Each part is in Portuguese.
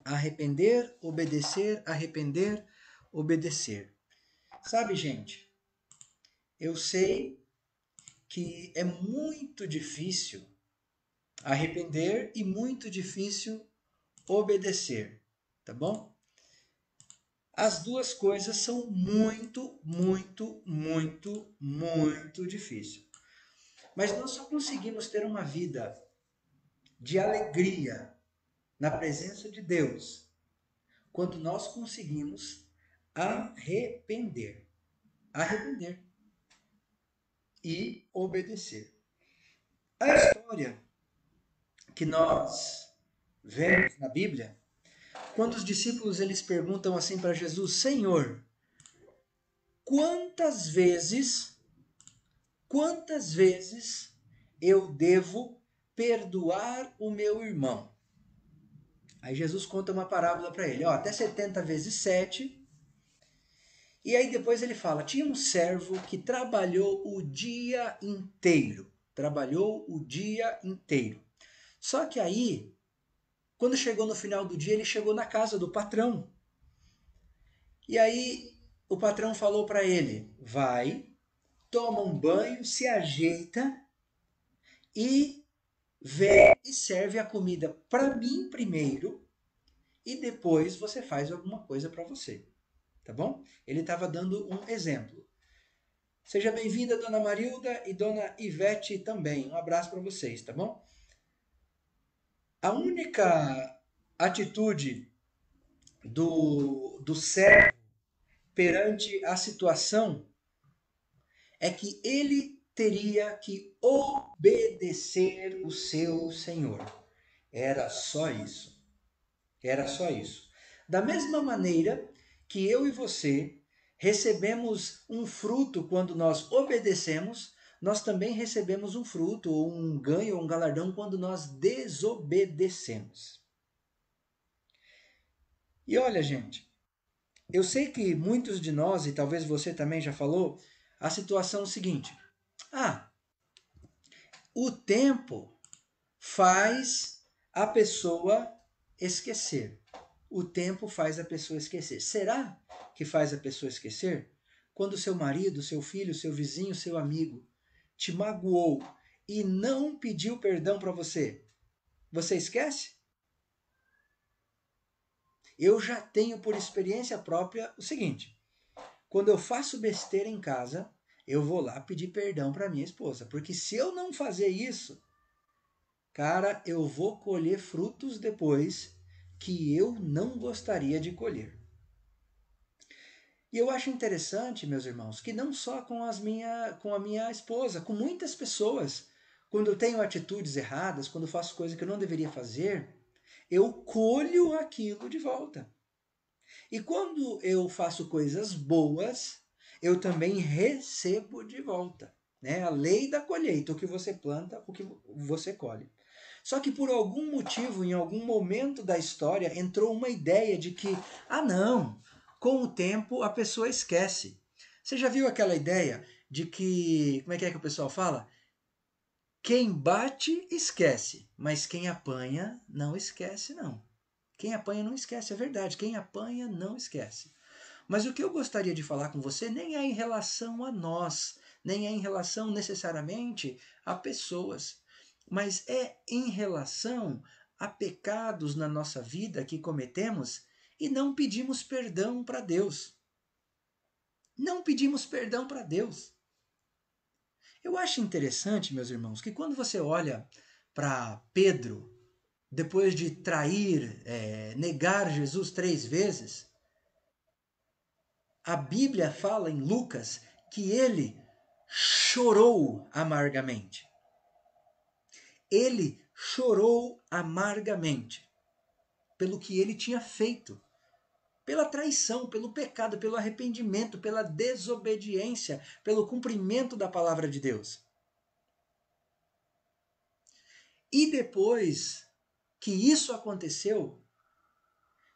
Arrepender, obedecer, arrepender, obedecer. Sabe, gente, eu sei que é muito difícil arrepender e muito difícil obedecer, tá bom? As duas coisas são muito, muito, muito, muito difíceis. Mas nós só conseguimos ter uma vida de alegria na presença de Deus quando nós conseguimos arrepender. Arrepender e obedecer. A história que nós vemos na Bíblia, quando os discípulos eles perguntam assim para Jesus: Senhor, quantas vezes eu devo perdoar o meu irmão? Aí Jesus conta uma parábola para ele, até 70 vezes 7. E aí depois ele fala, tinha um servo que trabalhou o dia inteiro. Só que aí, quando chegou no final do dia, ele chegou na casa do patrão. E aí o patrão falou para ele, vai, toma um banho, se ajeita e vem e serve a comida para mim primeiro e depois você faz alguma coisa para você. Tá bom? Ele estava dando um exemplo. Seja bem-vinda, Dona Marilda e Dona Ivete também. Um abraço para vocês, tá bom? A única atitude do servo perante a situação é que ele teria que obedecer o seu Senhor. Era só isso. Era só isso. Da mesma maneira que eu e você recebemos um fruto quando nós obedecemos, nós também recebemos um fruto, ou um ganho, ou um galardão quando nós desobedecemos. E olha, gente, eu sei que muitos de nós, e talvez você também já falou, a situação é o seguinte: o tempo faz a pessoa esquecer. O tempo faz a pessoa esquecer. Será que faz a pessoa esquecer? Quando seu marido, seu filho, seu vizinho, seu amigo te magoou e não pediu perdão para você, você esquece? Eu já tenho por experiência própria o seguinte: quando eu faço besteira em casa, eu vou lá pedir perdão para minha esposa, porque se eu não fazer isso, cara, eu vou colher frutos depois que eu não gostaria de colher. E eu acho interessante, meus irmãos, que não só com a minha esposa, com muitas pessoas, quando eu tenho atitudes erradas, quando eu faço coisas que eu não deveria fazer, eu colho aquilo de volta. E quando eu faço coisas boas, eu também recebo de volta. Né? A lei da colheita, o que você planta, o que você colhe. Só que por algum motivo, em algum momento da história, entrou uma ideia de que, não, com o tempo a pessoa esquece. Você já viu aquela ideia de que, como é que o pessoal fala? Quem bate, esquece, mas quem apanha, não esquece, não. Quem apanha não esquece, é verdade. Quem apanha não esquece. Mas o que eu gostaria de falar com você nem é em relação a nós, nem é em relação necessariamente a pessoas, mas é em relação a pecados na nossa vida que cometemos e não pedimos perdão para Deus. Não pedimos perdão para Deus. Eu acho interessante, meus irmãos, que quando você olha para Pedro, depois de trair, negar Jesus 3 vezes, a Bíblia fala em Lucas que ele chorou amargamente. Ele chorou amargamente pelo que ele tinha feito, pela traição, pelo pecado, pelo arrependimento, pela desobediência, pelo cumprimento da palavra de Deus. E depois que isso aconteceu,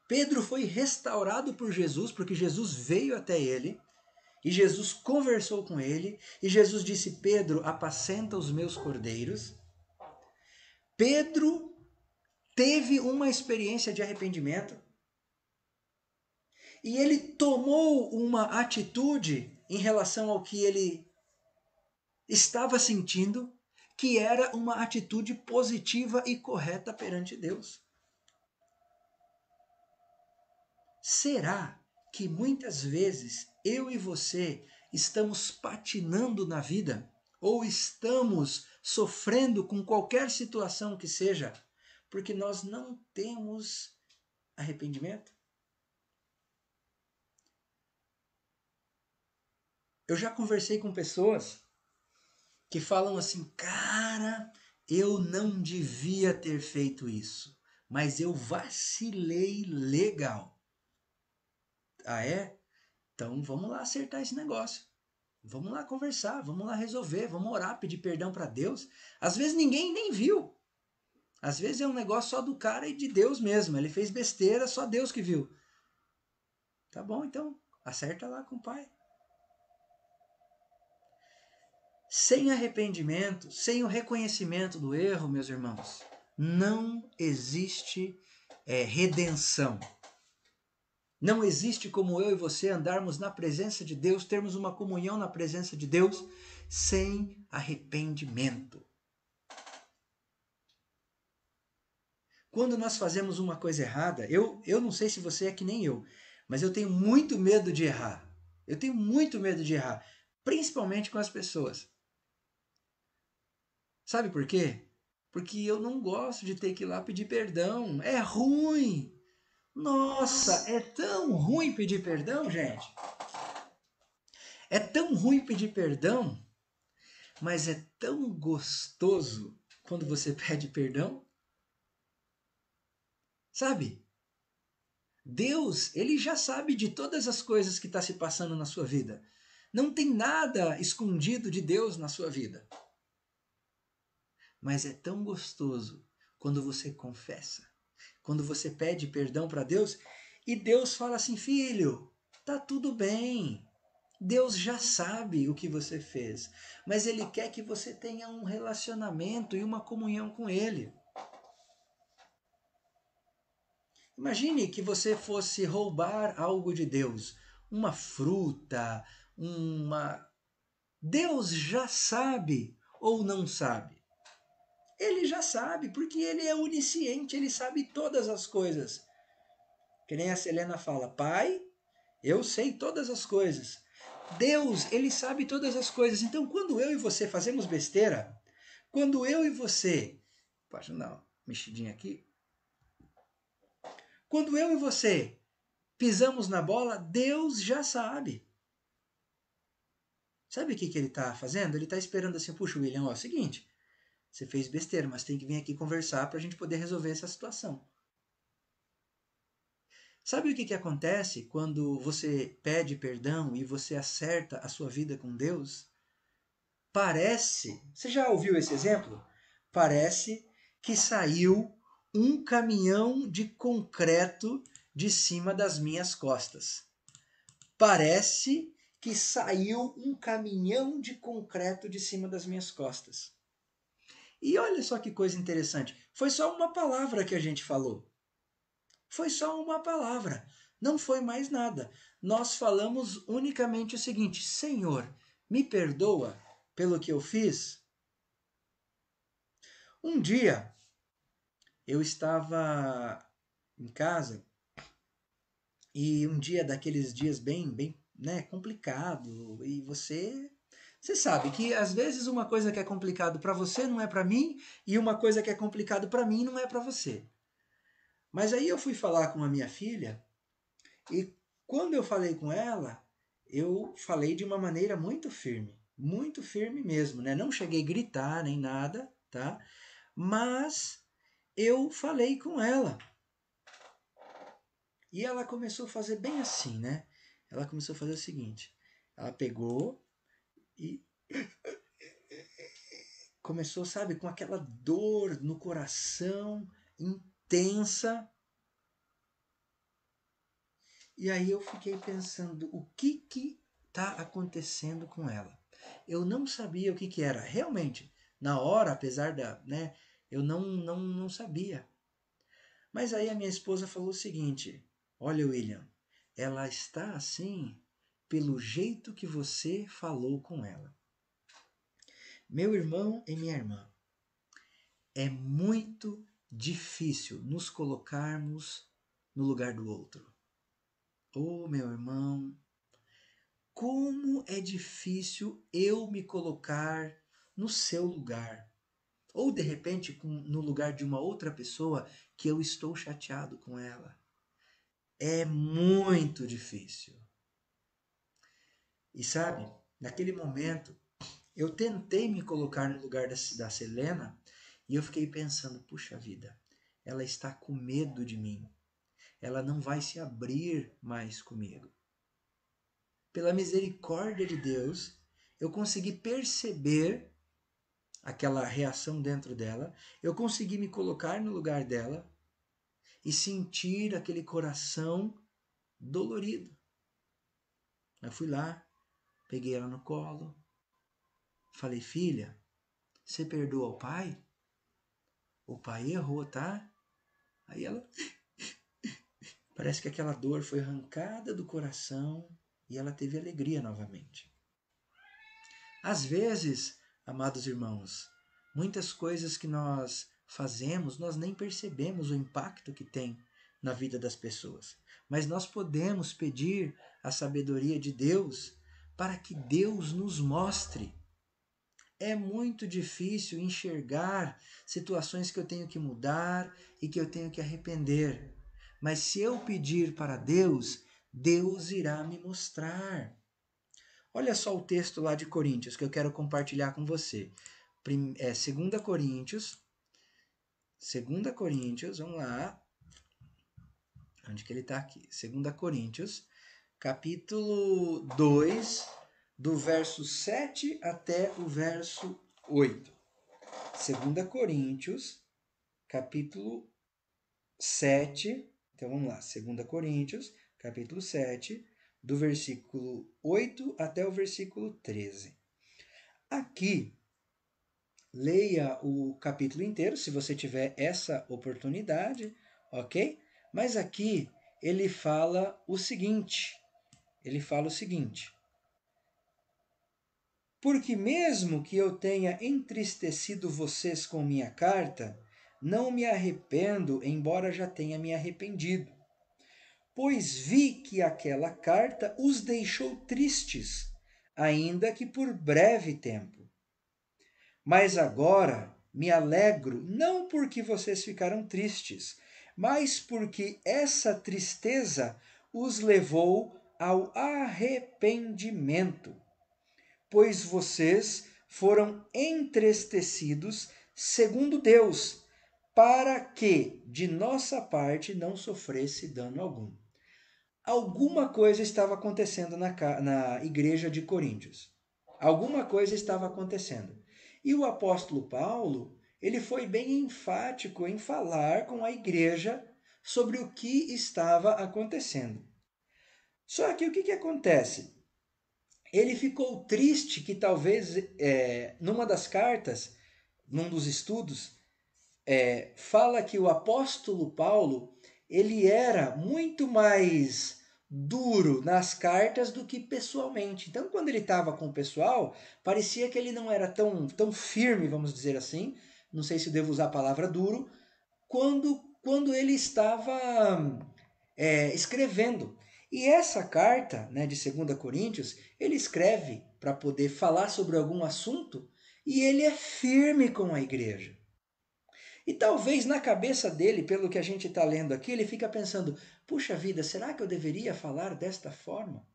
Pedro foi restaurado por Jesus, porque Jesus veio até ele, e Jesus conversou com ele, e Jesus disse: Pedro, apacenta os meus cordeiros. Pedro teve uma experiência de arrependimento e ele tomou uma atitude em relação ao que ele estava sentindo, que era uma atitude positiva e correta perante Deus. Será que muitas vezes eu e você estamos patinando na vida ou estamos sofrendo com qualquer situação que seja porque nós não temos arrependimento? Eu já conversei com pessoas que falam assim, cara, eu não devia ter feito isso, mas eu vacilei legal. Ah, é? Então vamos lá acertar esse negócio. Vamos lá conversar, vamos lá resolver, vamos orar, pedir perdão para Deus. Às vezes ninguém nem viu. Às vezes é um negócio só do cara e de Deus mesmo. Ele fez besteira, só Deus que viu. Tá bom, então, acerta lá com o pai. Sem arrependimento, sem o reconhecimento do erro, meus irmãos, não existe redenção. Não existe como eu e você andarmos na presença de Deus, termos uma comunhão na presença de Deus sem arrependimento. Quando nós fazemos uma coisa errada, eu não sei se você é que nem eu, mas eu tenho muito medo de errar. Eu tenho muito medo de errar, principalmente com as pessoas. Sabe por quê? Porque eu não gosto de ter que ir lá pedir perdão. É ruim. Nossa, é tão ruim pedir perdão, gente. É tão ruim pedir perdão, mas é tão gostoso quando você pede perdão. Sabe? Deus, ele já sabe de todas as coisas que está se passando na sua vida. Não tem nada escondido de Deus na sua vida. Mas é tão gostoso quando você confessa, quando você pede perdão para Deus e Deus fala assim: filho, tá tudo bem. Deus já sabe o que você fez, mas Ele quer que você tenha um relacionamento e uma comunhão com Ele. Imagine que você fosse roubar algo de Deus, uma fruta, uma. Deus já sabe ou não sabe? Ele já sabe, porque ele é onisciente, ele sabe todas as coisas. Que nem a Selena fala, Pai, eu sei todas as coisas. Deus, ele sabe todas as coisas. Então, quando eu e você fazemos besteira, quando eu e você. Pode dar uma mexidinha aqui. Quando eu e você pisamos na bola, Deus já sabe. Sabe o que ele está fazendo? Ele está esperando assim, puxa, William, ó, é o seguinte, você fez besteira, mas tem que vir aqui conversar para a gente poder resolver essa situação. Sabe o que acontece quando você pede perdão e você acerta a sua vida com Deus? Parece, você já ouviu esse exemplo? Parece que saiu um caminhão de concreto de cima das minhas costas. Parece que saiu um caminhão de concreto de cima das minhas costas. E olha só que coisa interessante. Foi só uma palavra que a gente falou. Foi só uma palavra. Não foi mais nada. Nós falamos unicamente o seguinte: Senhor, me perdoa pelo que eu fiz. Um dia eu estava em casa e um dia daqueles dias bem, né, complicado, e você sabe que às vezes uma coisa que é complicado para você não é para mim e uma coisa que é complicado para mim não é para você. Mas aí eu fui falar com a minha filha e quando eu falei com ela, eu falei de uma maneira muito firme mesmo, né? Não cheguei a gritar nem nada, tá? Mas eu falei com ela. E ela começou a fazer bem assim, né? Ela começou a fazer o seguinte: ela pegou e começou, sabe, com aquela dor no coração intensa. E aí eu fiquei pensando o que está acontecendo com ela. Eu não sabia o que era. Realmente, na hora, apesar da, né, eu não sabia. Mas aí a minha esposa falou o seguinte: olha, William, ela está assim pelo jeito que você falou com ela. Meu irmão e minha irmã, é muito difícil nos colocarmos no lugar do outro. Oh, meu irmão, como é difícil eu me colocar no seu lugar. Ou de repente no lugar de uma outra pessoa que eu estou chateado com ela. É muito difícil. E sabe, naquele momento, eu tentei me colocar no lugar da Selena e eu fiquei pensando, puxa vida, ela está com medo de mim. Ela não vai se abrir mais comigo. Pela misericórdia de Deus, eu consegui perceber aquela reação dentro dela, eu consegui me colocar no lugar dela e sentir aquele coração dolorido. Eu fui lá, peguei ela no colo, falei, filha, você perdoa o pai? O pai errou, tá? Aí ela, parece que aquela dor foi arrancada do coração e ela teve alegria novamente. Às vezes, amados irmãos, muitas coisas que nós fazemos, nós nem percebemos o impacto que tem na vida das pessoas. Mas nós podemos pedir a sabedoria de Deus para que Deus nos mostre. É muito difícil enxergar situações que eu tenho que mudar e que eu tenho que arrepender. Mas se eu pedir para Deus, Deus irá me mostrar. Olha só o texto lá de Coríntios que eu quero compartilhar com você. 2 Coríntios, 2 Coríntios, vamos lá. Onde que ele está aqui? 2 Coríntios, capítulo 2, do verso 7 até o verso 8. 2 Coríntios, capítulo 7. Então vamos lá. 2 Coríntios, capítulo 7, do versículo 8 até o versículo 13. Aqui, leia o capítulo inteiro, se você tiver essa oportunidade, ok? Mas aqui ele fala o seguinte, porque mesmo que eu tenha entristecido vocês com minha carta, não me arrependo, embora já tenha me arrependido. Pois vi que aquela carta os deixou tristes, ainda que por breve tempo. Mas agora me alegro não porque vocês ficaram tristes, mas porque essa tristeza os levou ao arrependimento, pois vocês foram entristecidos segundo Deus, para que de nossa parte não sofresse dano algum. Alguma coisa estava acontecendo na igreja de Coríntios. Alguma coisa estava acontecendo. E o apóstolo Paulo, ele foi bem enfático em falar com a igreja sobre o que estava acontecendo. Só que o que acontece? Ele ficou triste que talvez numa das cartas, num dos estudos, fala que o apóstolo Paulo ele era muito mais duro nas cartas do que pessoalmente. Então, quando ele estava com o pessoal, parecia que ele não era tão firme, vamos dizer assim, não sei se devo usar a palavra duro, quando ele estava escrevendo. E essa carta, né, de 2 Coríntios, ele escreve para poder falar sobre algum assunto e ele é firme com a igreja. E talvez na cabeça dele, pelo que a gente está lendo aqui, ele fica pensando: puxa vida, será que eu deveria falar desta forma?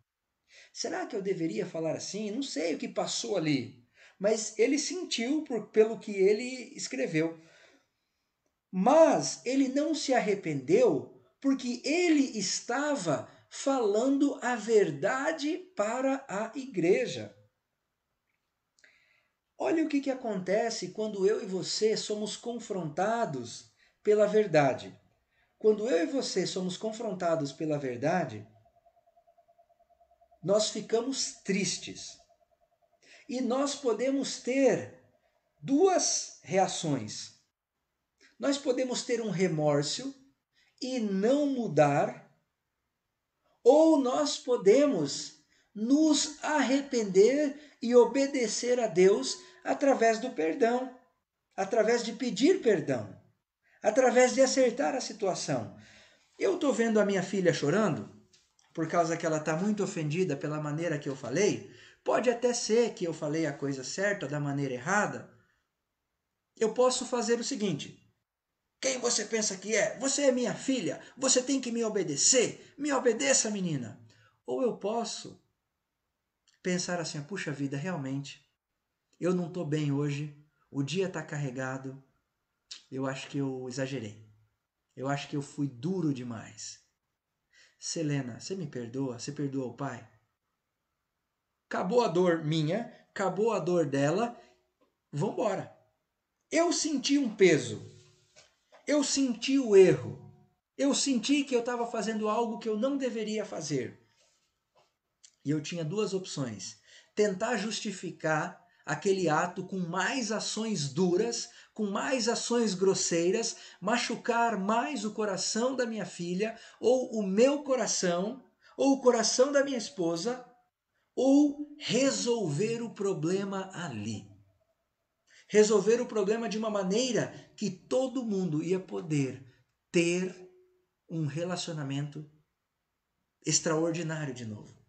Será que eu deveria falar assim? Não sei o que passou ali. Mas ele sentiu pelo que ele escreveu. Mas ele não se arrependeu porque ele estava falando a verdade para a igreja. Olha o que acontece quando eu e você somos confrontados pela verdade. Quando eu e você somos confrontados pela verdade, nós ficamos tristes. E nós podemos ter duas reações. Nós podemos ter um remorso e não mudar, ou nós podemos nos arrepender e obedecer a Deus através do perdão, através de pedir perdão, através de acertar a situação. Eu estou vendo a minha filha chorando, por causa que ela está muito ofendida pela maneira que eu falei. Pode até ser que eu falei a coisa certa da maneira errada. Eu posso fazer o seguinte: quem você pensa que é? Você é minha filha, você tem que me obedecer. Me obedeça, menina. Ou eu posso pensar assim: puxa vida, realmente, eu não estou bem hoje, o dia está carregado, eu acho que eu exagerei. Eu acho que eu fui duro demais. Selena, você me perdoa? Você perdoa o pai? Acabou a dor minha, acabou a dor dela, vambora. Eu senti um peso, eu senti o erro, eu senti que eu estava fazendo algo que eu não deveria fazer. E eu tinha duas opções: tentar justificar aquele ato com mais ações duras, com mais ações grosseiras, machucar mais o coração da minha filha, ou o meu coração, ou o coração da minha esposa, ou resolver o problema ali. Resolver o problema de uma maneira que todo mundo ia poder ter um relacionamento extraordinário de novo.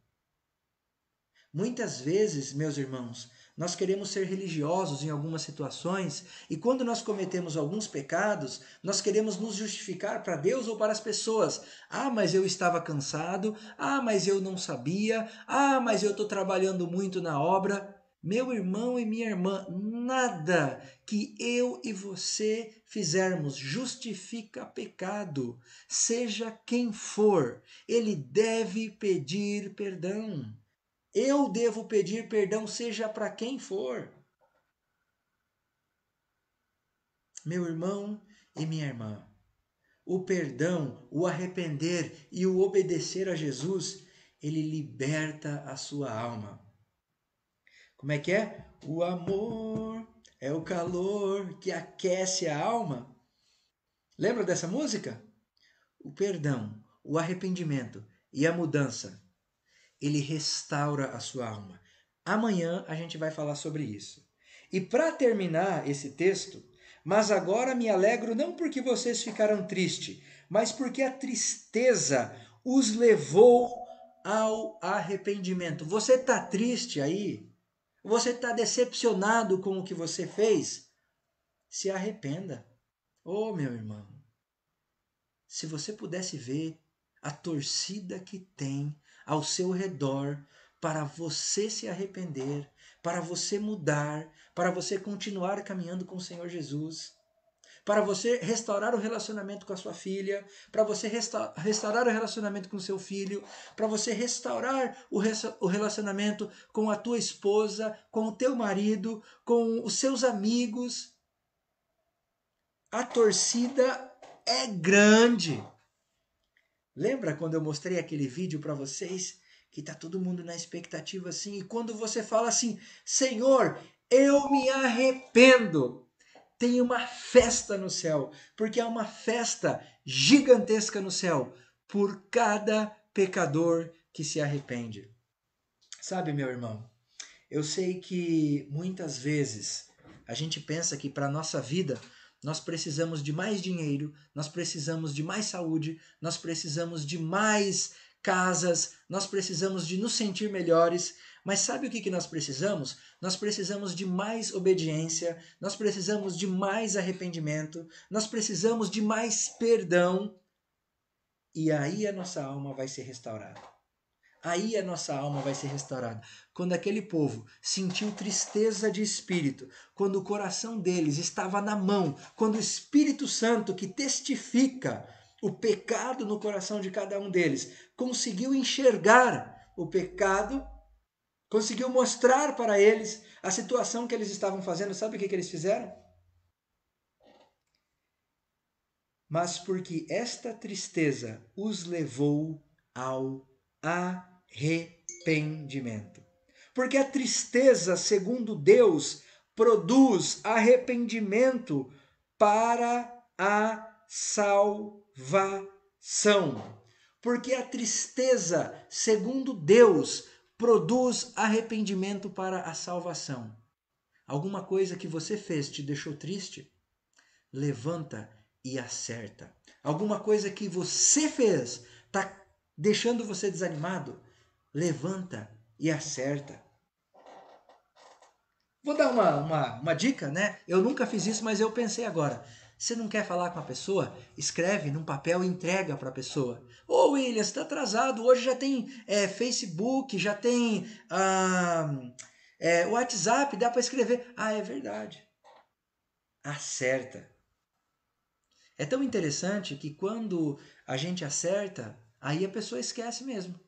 Muitas vezes, meus irmãos, nós queremos ser religiosos em algumas situações e quando nós cometemos alguns pecados, nós queremos nos justificar para Deus ou para as pessoas. Ah, mas eu estava cansado. Ah, mas eu não sabia. Ah, mas eu estou trabalhando muito na obra. Meu irmão e minha irmã, nada que eu e você fizermos justifica pecado. Seja quem for, ele deve pedir perdão. Eu devo pedir perdão, seja para quem for. Meu irmão e minha irmã, o perdão, o arrepender e o obedecer a Jesus, ele liberta a sua alma. Como é que é? O amor é o calor que aquece a alma. Lembra dessa música? O perdão, o arrependimento e a mudança, ele restaura a sua alma. Amanhã a gente vai falar sobre isso. E para terminar esse texto, mas agora me alegro não porque vocês ficaram tristes, mas porque a tristeza os levou ao arrependimento. Você está triste aí? Você está decepcionado com o que você fez? Se arrependa. Oh, meu irmão, se você pudesse ver a torcida que tem ao seu redor para você se arrepender, para você mudar, para você continuar caminhando com o Senhor Jesus, para você restaurar o relacionamento com a sua filha, para você restaurar o relacionamento com o seu filho, para você restaurar o relacionamento com a tua esposa, com o teu marido, com os seus amigos. A torcida é grande. Lembra quando eu mostrei aquele vídeo para vocês que tá todo mundo na expectativa assim, e quando você fala assim: Senhor, eu me arrependo, tem uma festa no céu, porque é uma festa gigantesca no céu por cada pecador que se arrepende. Sabe, meu irmão, eu sei que muitas vezes a gente pensa que para a nossa vida nós precisamos de mais dinheiro, nós precisamos de mais saúde, nós precisamos de mais casas, nós precisamos de nos sentir melhores. Mas sabe o que nós precisamos? Nós precisamos de mais obediência, nós precisamos de mais arrependimento, nós precisamos de mais perdão. E aí a nossa alma vai ser restaurada. Aí a nossa alma vai ser restaurada. Quando aquele povo sentiu tristeza de espírito, quando o coração deles estava na mão, quando o Espírito Santo, que testifica o pecado no coração de cada um deles, conseguiu enxergar o pecado, conseguiu mostrar para eles a situação que eles estavam fazendo, sabe o que eles fizeram? Mas porque esta tristeza os levou ao arrependimento. Porque a tristeza, segundo Deus, produz arrependimento para a salvação. São. Porque a tristeza, segundo Deus, produz arrependimento para a salvação. Alguma coisa que você fez te deixou triste? Levanta e acerta. Alguma coisa que você fez está deixando você desanimado? Levanta e acerta. Vou dar uma dica, né? Eu nunca fiz isso, mas eu pensei agora. Você não quer falar com a pessoa? Escreve num papel e entrega para a pessoa. Ô William, você está atrasado. Hoje já tem Facebook, já tem WhatsApp, dá para escrever. Ah, é verdade. Acerta. É tão interessante que quando a gente acerta, aí a pessoa esquece mesmo.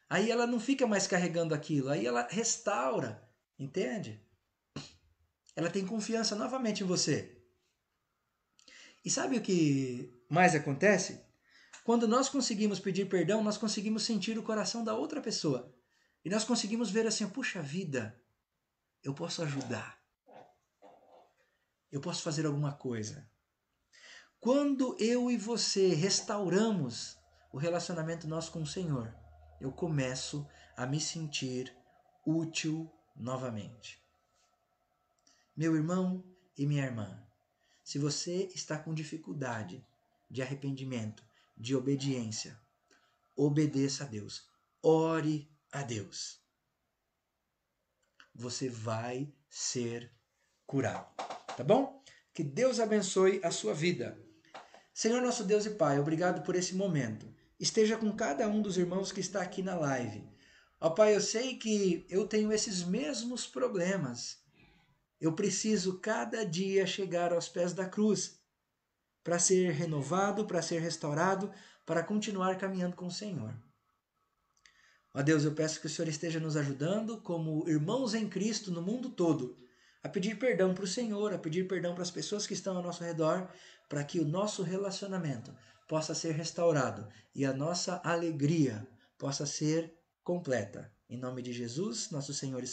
Aí ela não fica mais carregando aquilo, aí ela restaura, entende? Ela tem confiança novamente em você. E sabe o que mais acontece? Quando nós conseguimos pedir perdão, nós conseguimos sentir o coração da outra pessoa. E nós conseguimos ver assim, puxa vida, eu posso ajudar. Eu posso fazer alguma coisa. Quando eu e você restauramos o relacionamento nosso com o Senhor, eu começo a me sentir útil novamente. Meu irmão e minha irmã, se você está com dificuldade de arrependimento, de obediência, obedeça a Deus. Ore a Deus. Você vai ser curado. Tá bom? Que Deus abençoe a sua vida. Senhor nosso Deus e Pai, obrigado por esse momento. Esteja com cada um dos irmãos que está aqui na live. Ó Pai, eu sei que eu tenho esses mesmos problemas. Eu preciso cada dia chegar aos pés da cruz para ser renovado, para ser restaurado, para continuar caminhando com o Senhor. Ó Deus, eu peço que o Senhor esteja nos ajudando como irmãos em Cristo no mundo todo, a pedir perdão para o Senhor, a pedir perdão para as pessoas que estão ao nosso redor, para que o nosso relacionamento possa ser restaurado e a nossa alegria possa ser completa. Em nome de Jesus, nosso Senhor e